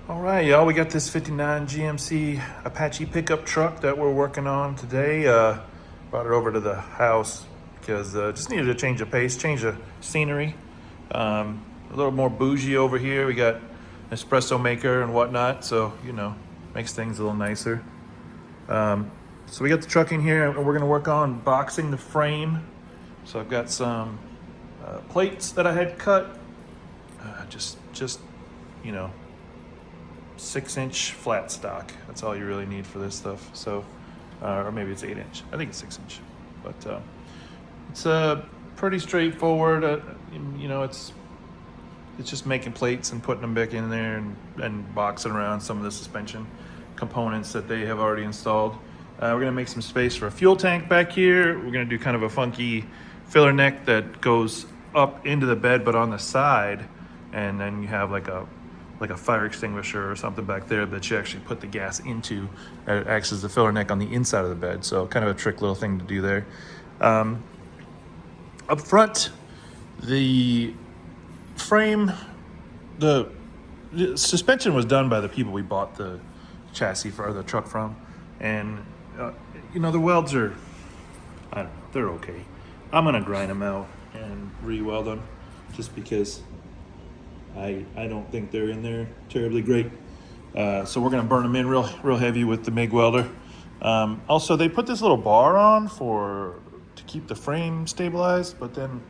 All right, y'all, we got this 59 GMC Apache pickup truck that we're working on today. Brought it over to the house because just needed a change of pace, change of scenery. A little more bougie over here. We got an espresso maker and whatnot, so, makes things a little nicer. So we got the truck in here and we're gonna work on boxing the frame. So I've got some plates that I had cut, just, you know, 6-inch flat stock. That's all you really need for this stuff. So, or maybe it's 8-inch. I think it's 6-inch, but it's pretty straightforward. It's just making plates and putting them back in there and boxing around some of the suspension components that they have already installed. We're gonna make some space for a fuel tank back here. We're gonna do kind of a funky filler neck that goes up into the bed, but on the side, and then you have like a fire extinguisher or something back there that you actually put the gas into. It acts as the filler neck on the inside of the bed. So kind of a trick little thing to do there. Up front, the frame, the suspension was done by the people we bought the chassis for, or the truck from. And, the welds are, I don't know, they're okay. I'm gonna grind them out and re-weld them just because I don't think they're in there terribly great. So we're gonna burn them in real heavy with the MIG welder. Also, they put this little bar on to keep the frame stabilized, but then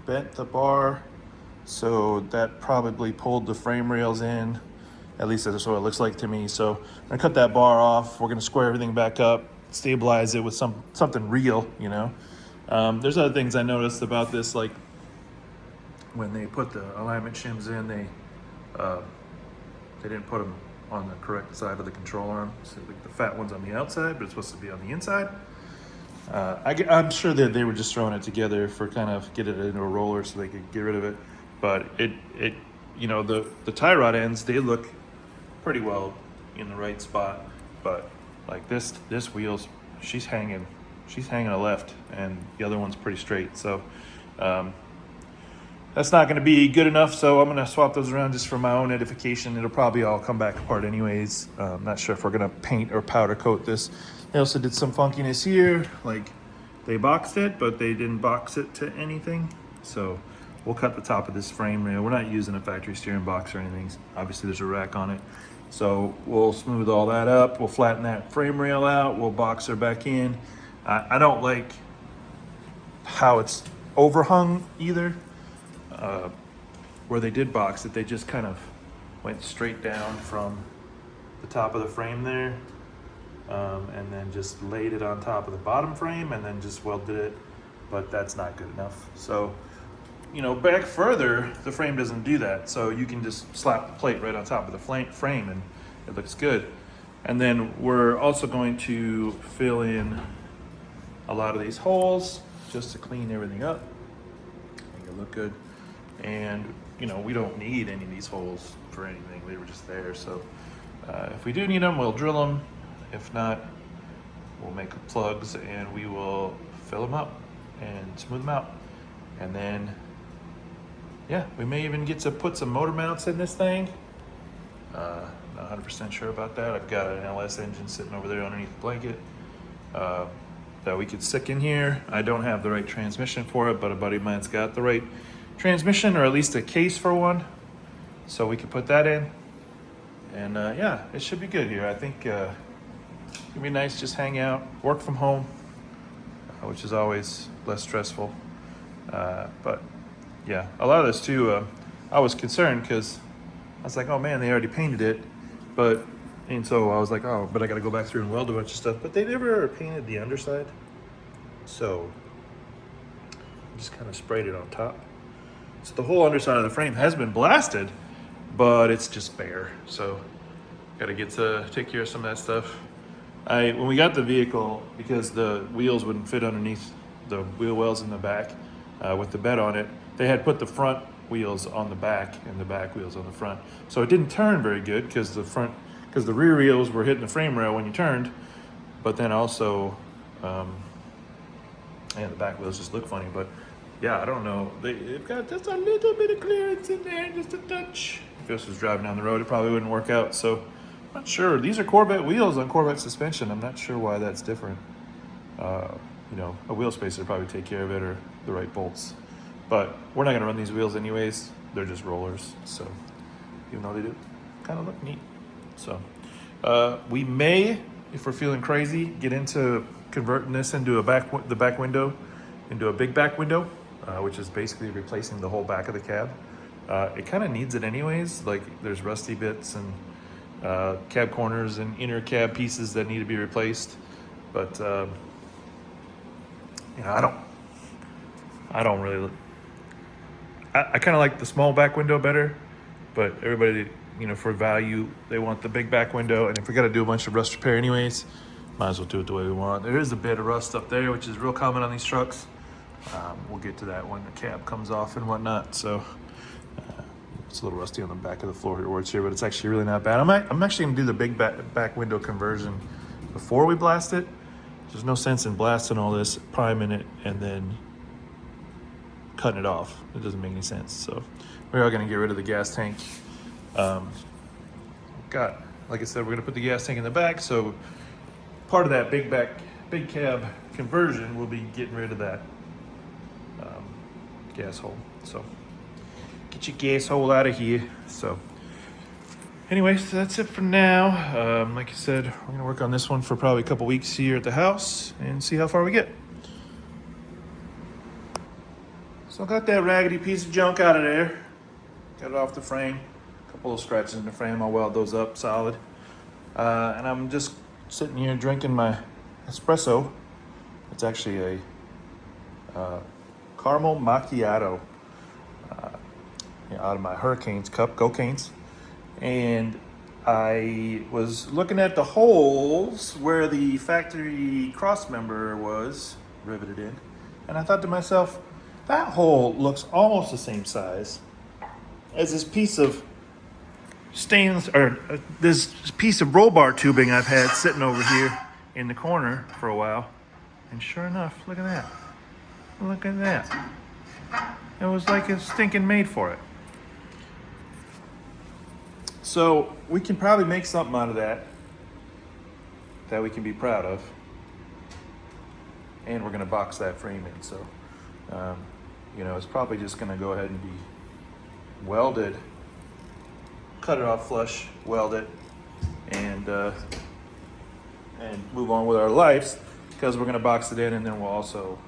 bent the bar, so that probably pulled the frame rails in. At least that's what it looks like to me. So I'm gonna cut that bar off. We're gonna square everything back up, stabilize it with something real, There's other things I noticed about this, like when they put the alignment shims in, they didn't put them on the correct side of the control arm. So like the fat one's on the outside, but it's supposed to be on the inside. I'm sure that they were just throwing it together for kind of get it into a roller so they could get rid of it. But the tie rod ends, they look pretty well in the right spot. But like this wheel's, she's hanging a left, and the other one's pretty straight. So that's not going to be good enough, so I'm going to swap those around just for my own edification. It'll probably all come back apart anyways. I'm not sure if we're going to paint or powder coat this. They also did some funkiness here, like they boxed it, but they didn't box it to anything. So we'll cut the top of this frame rail. We're not using a factory steering box or anything. Obviously there's a rack on it. So we'll smooth all that up. We'll flatten that frame rail out. We'll box her back in. I don't like how it's overhung either. Where they did box it, they just kind of went straight down from the top of the frame there, and then just laid it on top of the bottom frame and then just welded it, but that's not good enough. So, back further, the frame doesn't do that. So you can just slap the plate right on top of the frame and it looks good. And then we're also going to fill in a lot of these holes just to clean everything up, make it look good. And we don't need any of these holes for anything. They were just there. So if we do need them, we'll drill them. If not, we'll make plugs and we will fill them up and smooth them out. And then, yeah, we may even get to put some motor mounts in this thing. Not 100% sure about that. I've got an LS engine sitting over there underneath the blanket that we could stick in here. I don't have the right transmission for it, but a buddy of mine's got the right transmission, or at least a case for one, so we can put that in. And yeah, it should be good here. I think it'd be nice, just hang out, work from home, which is always less stressful. But yeah, a lot of this too, I was concerned because I was like, oh man, they already painted it, and so I was like, oh, but I gotta go back through and weld a bunch of stuff, but they never painted the underside, so I just kind of sprayed it on top. So the whole underside of the frame has been blasted, but it's just bare. So gotta get to take care of some of that stuff. When we got the vehicle, because the wheels wouldn't fit underneath the wheel wells in the back with the bed on it, they had put the front wheels on the back and the back wheels on the front. So it didn't turn very good because the rear wheels were hitting the frame rail when you turned, but then also, the back wheels just look funny. But yeah, I don't know. They've got just a little bit of clearance in there, just a touch. If this was driving down the road, it probably wouldn't work out. So I'm not sure. These are Corvette wheels on Corvette suspension. I'm not sure why that's different. You know, a wheel spacer would probably take care of it, or the right bolts. But we're not gonna run these wheels anyways. They're just rollers. So even though they do kind of look neat. So we may, if we're feeling crazy, get into converting this into the back window into a big back window, which is basically replacing the whole back of the cab. It kind of needs it anyways. Like there's rusty bits and cab corners and inner cab pieces that need to be replaced. But you know, I don't really. I kind of like the small back window better, but everybody, you know, for value, they want the big back window. And if we got to do a bunch of rust repair anyways, might as well do it the way we want. There is a bit of rust up there, which is real common on these trucks. We'll get to that when the cab comes off and whatnot. So it's a little rusty on the back of the floor here where it's here, but it's actually really not bad. I'm actually gonna do the big back window conversion before we blast it. There's no sense in blasting all this, priming it, and then cutting it off. It doesn't make any sense. So we are gonna get rid of the gas tank. Like I said, we're gonna put the gas tank in the back. So part of that big cab conversion will be getting rid of that gas hole. So get your gas hole out of here. So anyways, so that's it for now. Like I said, we're gonna work on this one for probably a couple weeks here at the house and see how far we get. So I got that raggedy piece of junk out of there. Got it off the frame. A couple of scratches in the frame. I'll weld those up solid. And I'm just sitting here drinking my espresso. It's actually a caramel macchiato out of my Hurricanes cup, Go Canes. And I was looking at the holes where the factory cross member was riveted in, and I thought to myself, that hole looks almost the same size as this piece of this piece of roll bar tubing I've had sitting over here in the corner for a while. And sure enough, look at that. Look at that. It was like it's stinking made for it. So we can probably make something out of that we can be proud of. And we're gonna box that frame in. So, you know, it's probably just gonna go ahead and be welded, cut it off flush, weld it, and move on with our lives, because we're gonna box it in, and then we'll also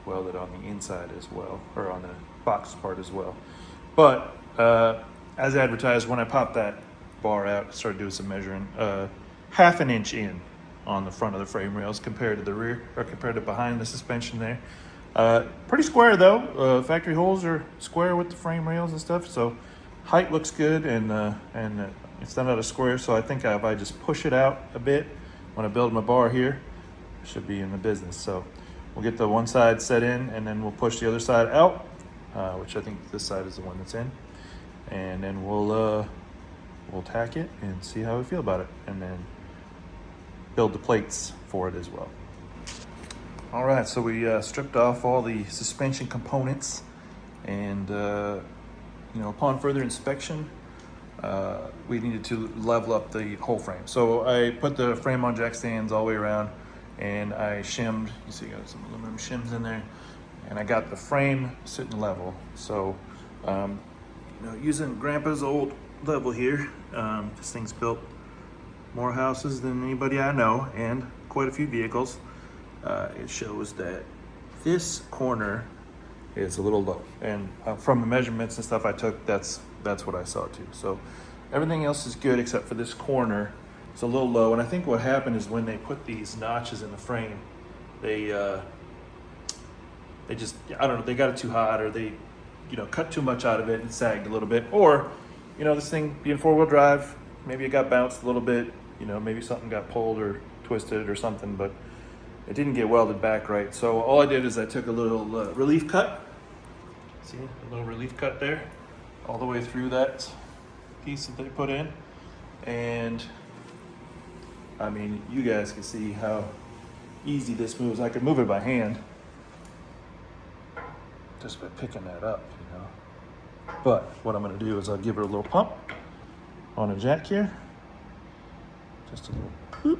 weld it on the inside as well, or on the box part as well. But as advertised, when I popped that bar out, started doing some measuring, half an inch in on the front of the frame rails compared to the rear, or compared to behind the suspension there. Pretty square though. Factory holes are square with the frame rails and stuff, so height looks good, and it's not out of square. So I think if I just push it out a bit when I build my bar here, I should be in the business. So we'll get the one side set in, and then we'll push the other side out, which I think this side is the one that's in, and then we'll tack it and see how we feel about it, and then build the plates for it as well. All right, so we stripped off all the suspension components, and you know, upon further inspection, we needed to level up the whole frame. So I put the frame on jack stands all the way around, and I shimmed. You see, I got some aluminum shims in there, and I got the frame sitting level. So, you know, using Grandpa's old level here, this thing's built more houses than anybody I know, and quite a few vehicles. It shows that this corner is a little low, and from the measurements and stuff I took, that's what I saw too. So everything else is good except for this corner. It's a little low, and I think what happened is when they put these notches in the frame, they just, I don't know, they got it too hot, or they, you know, cut too much out of it and sagged a little bit, or, you know, this thing being four-wheel drive, maybe it got bounced a little bit, you know, maybe something got pulled or twisted or something, but it didn't get welded back right. So all I did is I took a little relief cut. See, a little relief cut there, all the way through that piece that they put in. And I mean, you guys can see how easy this moves. I could move it by hand. just by picking that up, you know. But what I'm gonna do is I'll give it a little pump on a jack here. Just a little boop.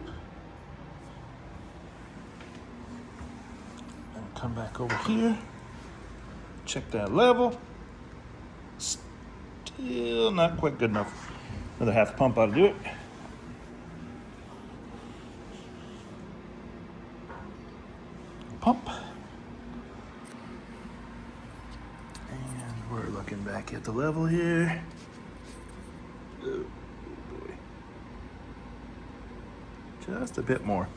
And come back over here. Check that level. Still not quite good enough. Another half pump ought to do it. Pump. And we're looking back at the level here. Oh boy. Just a bit more.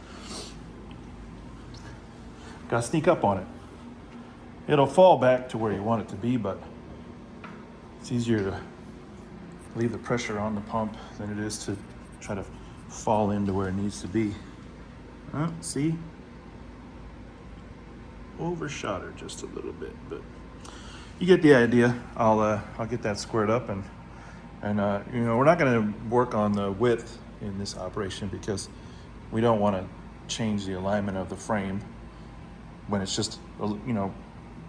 Gotta sneak up on it. It'll fall back to where you want it to be, but it's easier to leave the pressure on the pump than it is to try to fall into where it needs to be. See? Overshot her just a little bit, but you get the idea. I'll get that squared up, and you know, we're not going to work on the width in this operation because we don't want to change the alignment of the frame when it's just, you know,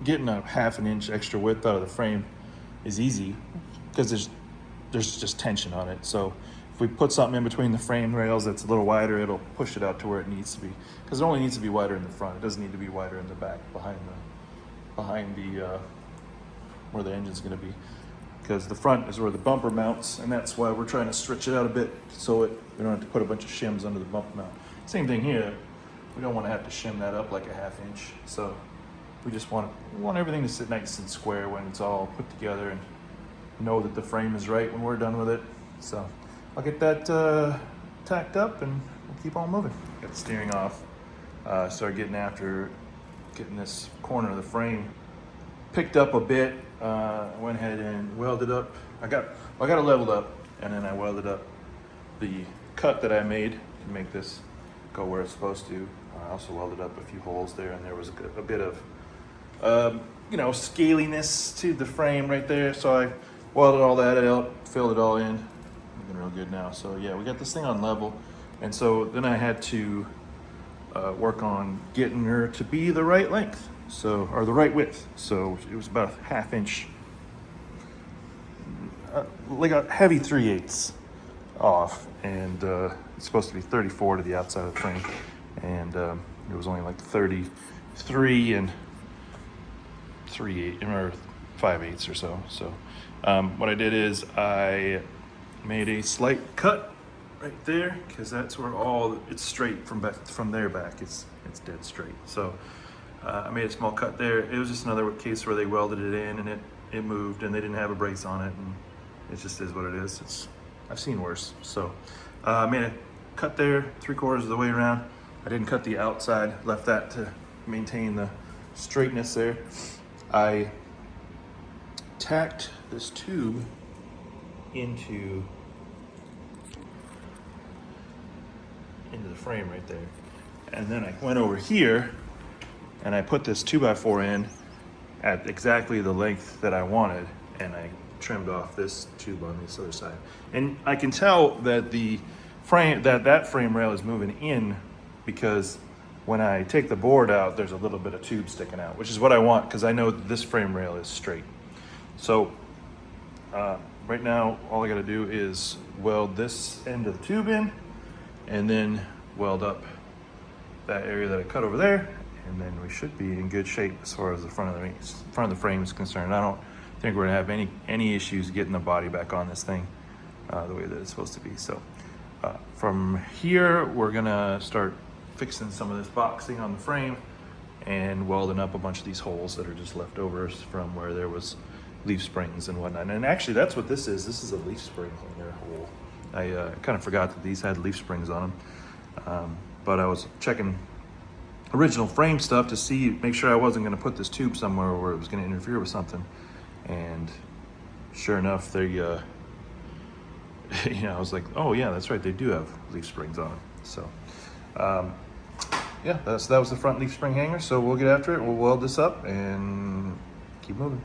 getting a ½ an inch extra width out of the frame is easy because there's just tension on it. So if we put something in between the frame rails that's a little wider, it'll push it out to where it needs to be, because it only needs to be wider in the front. It doesn't need to be wider in the back behind the where the engine's going to be, because the front is where the bumper mounts, and that's why we're trying to stretch it out a bit so we don't have to put a bunch of shims under the bumper mount. Same thing here. We don't want to have to shim that up like a ½ inch. So we just want everything to sit nice and square when it's all put together, and know that the frame is right when we're done with it. So I'll get that tacked up and we'll keep on moving. Got the steering off. Started getting after getting this corner of the frame picked up a bit. Went ahead and welded up. I got it leveled up, and then I welded up the cut that I made to make this go where it's supposed to. I also welded up a few holes there, and there was a bit of you know, scaliness to the frame right there. So I welded all that out, filled it all in. Looking real good now. So yeah, we got this thing on level, and so then I had to work on getting her to be the right length, so, or the right width. So it was about a ½ inch, like a heavy 3/8 off, and it's supposed to be 34 to the outside of the frame, and it was only like 33 and 3/8 or 5/8 or so. So what I did is I made a slight cut right there, because that's where it's straight from there back. It's dead straight. So I made a small cut there. It was just another case where they welded it in and it moved, and they didn't have a brace on it, and it just is what it is. I've seen worse. So I made a cut there 3/4 of the way around. I didn't cut the outside, left that to maintain the straightness there. I tacked this tube into the frame right there, and then I went over here and I put this 2x4 in at exactly the length that I wanted, and I trimmed off this tube on this other side. And I can tell that the frame that frame rail is moving in, because when I take the board out, there's a little bit of tube sticking out, which is what I want, because I know that this frame rail is straight. So right now, all I got to do is weld this end of the tube in, and then weld up that area that I cut over there, and then we should be in good shape as far as the front of the frame is concerned. I don't think we're gonna have any issues getting the body back on this thing the way that it's supposed to be. So from here, we're gonna start fixing some of this boxing on the frame and welding up a bunch of these holes that are just leftovers from where there was leaf springs and whatnot. And actually, that's what this is. This is a leaf spring hanger hole. I kind of forgot that these had leaf springs on them, but I was checking original frame stuff to make sure I wasn't going to put this tube somewhere where it was going to interfere with something. And sure enough, they, you know, I was like, oh yeah, that's right, they do have leaf springs on them. So, yeah, that was the front leaf spring hanger. So we'll get after it. We'll weld this up and keep moving.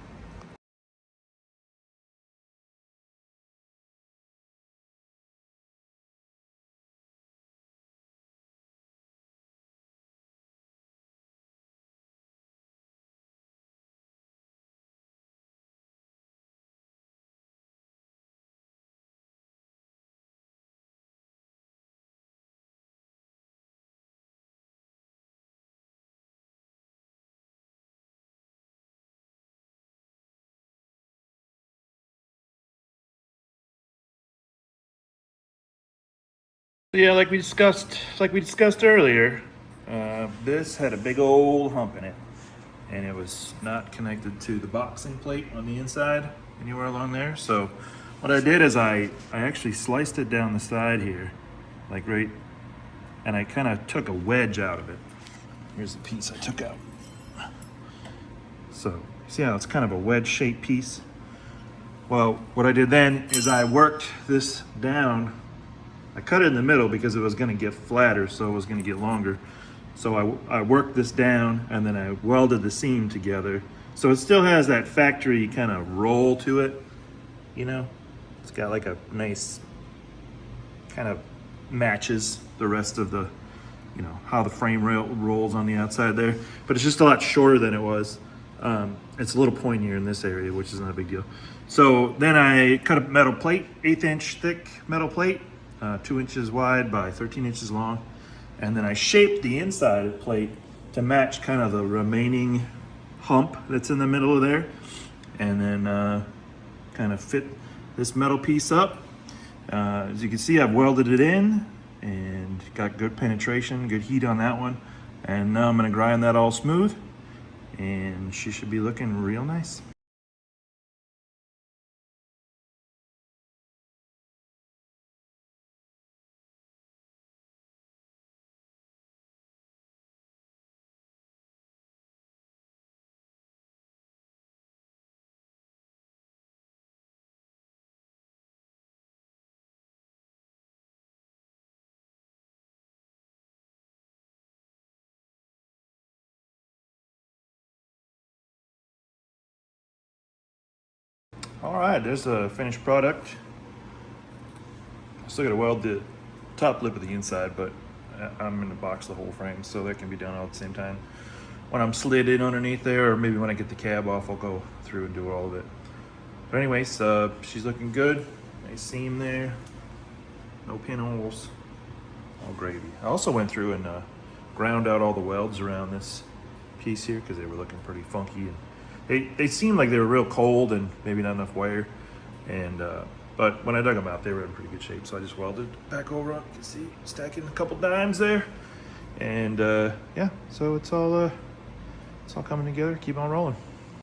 Yeah, like we discussed earlier, this had a big old hump in it, and it was not connected to the boxing plate on the inside anywhere along there. So what I did is I actually sliced it down the side here, like right, and I kind of took a wedge out of it. Here's the piece I took out. So see how it's kind of a wedge shaped piece? Well, what I did then is I worked this down. I cut it in the middle because it was going to get flatter, so it was going to get longer. So I worked this down and then I welded the seam together. So it still has that factory kind of roll to it, you know? It's got like a nice kind of matches the rest of the, you know, how the frame rail rolls on the outside there. But it's just a lot shorter than it was. It's a little pointier in this area, which is not a big deal. So then I cut a metal plate, 1/8 inch thick metal plate, 2 inches wide by 13 inches long. And then I shaped the inside of the plate to match kind of the remaining hump that's in the middle of there. And then kind of fit this metal piece up. As you can see, I've welded it in and got good penetration, good heat on that one. And now I'm gonna grind that all smooth and she should be looking real nice. All right, there's the finished product. I still gotta weld the top lip of the inside, but I'm gonna box the whole frame so that can be done all at the same time. When I'm slid in underneath there, or maybe when I get the cab off, I'll go through and do all of it. But anyways, she's looking good. Nice seam there. No pinholes. All gravy. I also went through and ground out all the welds around this piece here because they were looking pretty funky, and they seemed like they were real cold and maybe not enough wire. And but when I dug them out, they were in pretty good shape. So I just welded back over. You can see stacking a couple dimes there, and yeah. So it's all coming together. Keep on rolling.